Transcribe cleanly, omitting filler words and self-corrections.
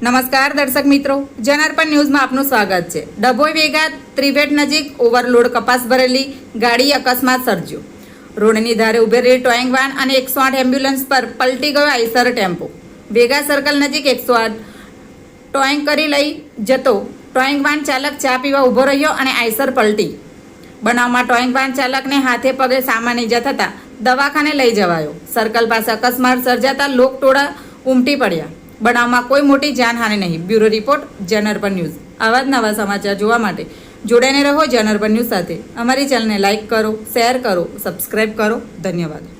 નમસ્કાર દર્શક મિત્રો, જનાર્પણ ન્યૂઝમાં આપનું સ્વાગત છે। ડભોઈ વેગા ત્રિવેટ નજીક ઓવરલોડ કપાસ ભરેલી ગાડી અકસ્માત સર્જ્યો। રોડની ધારે ઉભેલી ટોઈંગ વાન અને 108 એમ્બ્યુલન્સ પર પલટી ગયો આઈસર ટેમ્પો। વેગા સર્કલ નજીક 108 ટોઈંગ કરી લઈ જતો ટોઈંગ વાન ચાલક ચા પીવા ઊભો રહ્યો અને આઈસર પલટી। બનાવમાં ટોઈંગ વાન ચાલકને હાથે પગે સામાન ઈજા થતાં દવાખાને લઈ જવાયો। સર્કલ પાસે અકસ્માત સર્જાતા લોકટોળા ઉમટી પડ્યા। બનાવમાં કોઈ મોટી જાનહાનિ નહીં। Bureau report, જનાર્પણ news. આવા જ નવા સમાચાર જોવા માટે જોડાઈને રહો જનાર્પણ ન્યૂઝ સાથે। અમારી ચેનલને લાઇક કરો, શેર કરો, સબસ્ક્રાઇબ કરો। ધન્યવાદ।